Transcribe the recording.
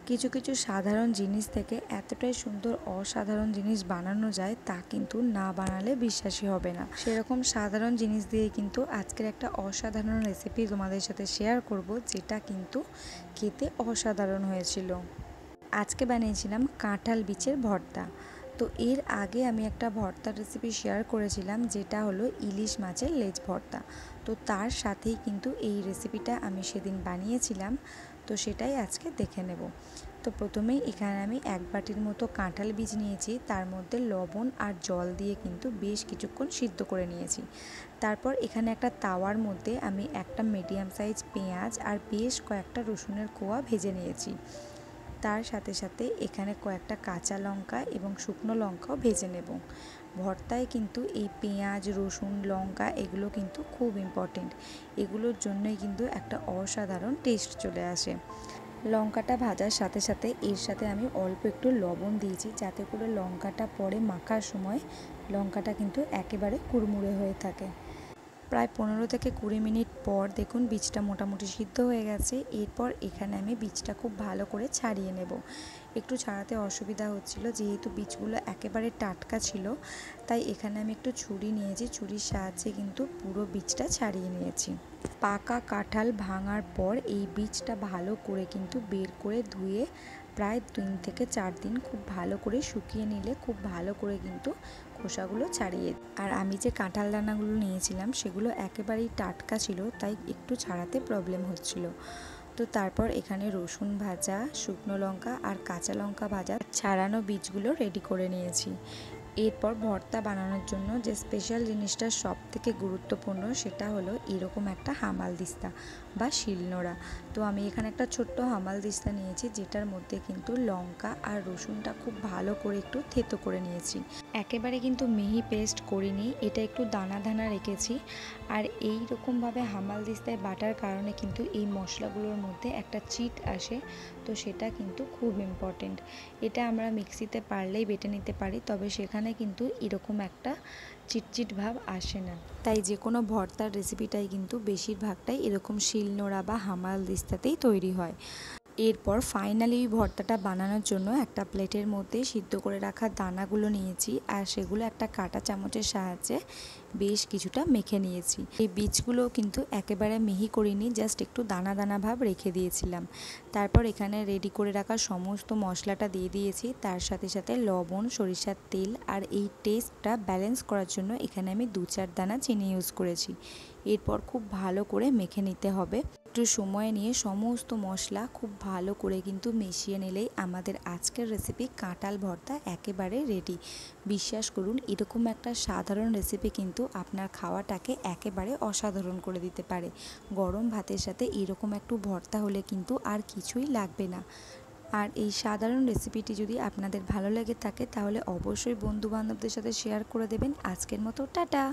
কিছু কিছু সাধারণ জিনিস থেকে এতটাই সুন্দর অসাধারণ জিনিস বানানো যায় তা কিন্তু না বানালে বিশ্বাসই হবে না। সেরকম সাধারণ জিনিস দিয়ে কিন্তু আজকের একটা অসাধারণ রেসিপি তোমাদের সাথে শেয়ার করব, যেটা কিন্তু খেতে অসাধারণ হয়েছিল। আজকে বানিয়েছিলাম কাঁঠাল বীজের ভর্তা। তো এর আগে আমি একটা ভর্তার রেসিপি শেয়ার করেছিলাম, যেটা হলো ইলিশ মাছের লেজ ভর্তা। তো তার সাথেই কিন্তু এই রেসিপিটা আমি সেদিন বানিয়েছিলাম, তো সেটাই আজকে দেখে নেব। তো প্রথমেই এখানে আমি 1 বাটির মতো কাঁঠাল বীজ নিয়েছি, তার মধ্যে লবণ আর জল দিয়ে কিন্তু বেশ কিছুক্ষণ সিদ্ধ করে নিয়েছি। তারপর এখানে একটা তাওয়ার মধ্যে আমি একটা মিডিয়াম সাইজ পেঁয়াজ আর বেশ কয়েকটা রসুনের কোয়া ভেজে নিয়েছি। তার সাথে সাথে এখানে কয়েকটা কাঁচা লঙ্কা এবং শুকনো লঙ্কাও ভেজে নেব। ভর্তায় কিন্তু এই পেঁয়াজ, রসুন, লঙ্কা এগুলো কিন্তু খুব ইম্পর্টেন্ট। এগুলোর জন্যই কিন্তু একটা অসাধারণ টেস্ট চলে আসে। লঙ্কাটা ভাজার সাথে সাথে এর সাথে আমি অল্প একটু লবণ দিয়েছি, যাতে করে লঙ্কাটা পরে মাখার সময় লঙ্কাটা কিন্তু একেবারে কুড়মুড়ে হয়ে থাকে। প্রায় 15 থেকে 20 মিনিট পর দেখুন বীজটা মোটামুটি সিদ্ধ হয়ে গেছে। এরপর এখানে আমি বীজটা খুব ভালো করে ছাড়িয়ে নেব। একটু ছাড়াতে অসুবিধা হচ্ছিল, যেহেতু বীজগুলো একেবারে টাটকা ছিল, তাই এখানে আমি একটু ছুরি নিয়েছি, ছুরির সাহায্যে কিন্তু পুরো বীজটা ছাড়িয়ে নিয়েছি। পাকা কাঁঠাল ভাঙার পর এই বীজটা ভালো করে কিন্তু বের করে ধুয়ে প্রায় 3 থেকে 4 দিন খুব ভালো করে শুকিয়ে নিলে খুব ভালো করে কিন্তু খোসাগুলো ছাড়িয়ে। আর আমি যে কাঁঠাল দানাগুলো নিয়েছিলাম সেগুলো একেবারেই টাটকা ছিল, তাই একটু ছাড়াতে প্রবলেম হচ্ছিল। তো তারপর এখানে রসুন ভাজা, শুকনো লঙ্কা আর কাঁচা লঙ্কা ভাজা ছাড়ানো বীজগুলো রেডি করে নিয়েছি। এরপর ভর্তা বানানোর জন্য যে স্পেশাল জিনিসটা সব থেকে গুরুত্বপূর্ণ, সেটা হলো এরকম একটা হামালদিস্তা বা শিলনোড়া। তো আমি এখানে একটা ছোট্ট হামালদিস্তা নিয়েছি, যেটার মধ্যে কিন্তু লঙ্কা আর রসুনটা খুব ভালো করে একটু থেতো করে নিয়েছি। একেবারে কিন্তু মিহি পেস্ট করিনি, এটা একটু দানা দানা রেখেছি। আর এই রকমভাবে হামালদিস্তায় বাটার কারণে কিন্তু এই মশলাগুলোর মধ্যে একটা চিট আসে, তো সেটা কিন্তু খুব ইম্পর্টেন্ট। এটা আমরা মিক্সিতে পারলেই বেটে নিতে পারি, তবে সেখানে কিন্তু এরকম একটা চিটচিট ভাব আসে না। তাই যে কোনো ভর্তার রেসিপিটাই কিন্তু বেশিরভাগটাই এরকম শিলনোড়া বা হামালদিস্তাতেই তৈরি হয়। এরপর ফাইনালি ভর্তাটা বানানোর জন্য একটা প্লেটের মধ্যে সিদ্ধ করে রাখা দানাগুলো নিয়েছি, আর সেগুলো একটা কাঁটা চামচের সাহায্যে বেশ কিছুটা মেখে নিয়েছি। এই বীজগুলো কিন্তু একেবারে মিহি করিনি, জাস্ট একটু দানা দানা ভাব রেখে দিয়েছিলাম। তারপর এখানে রেডি করে রাখা সমস্ত মশলাটা দিয়ে দিয়েছি, তার সাথে সাথে লবণ, সরিষার তেল, আর এই টেস্টটা ব্যালেন্স করার জন্য এখানে আমি 2-4 দানা চিনি ইউজ করেছি। এরপর খুব ভালো করে মেখে নিতে হবে। একটু সময় নিয়ে সমস্ত মশলা খুব ভালো করে কিন্তু মিশিয়ে নিলেই আমাদের আজকের রেসিপি কাঁঠাল ভর্তা একেবারে রেডি। বিশ্বাস করুন, এরকম একটা সাধারণ রেসিপি কিন্তু আপনার খাওয়াটাকে একেবারে অসাধারণ করে দিতে পারে। গরম ভাতের সাথে এরকম একটু ভর্তা হলে কিন্তু আর কিছুই লাগবে না। আর এই সাধারণ রেসিপিটি যদি আপনাদের ভালো লেগে থাকে, তাহলে অবশ্যই বন্ধু বান্ধবদের সাথে শেয়ার করে দেবেন। আজকের মতো টাটা।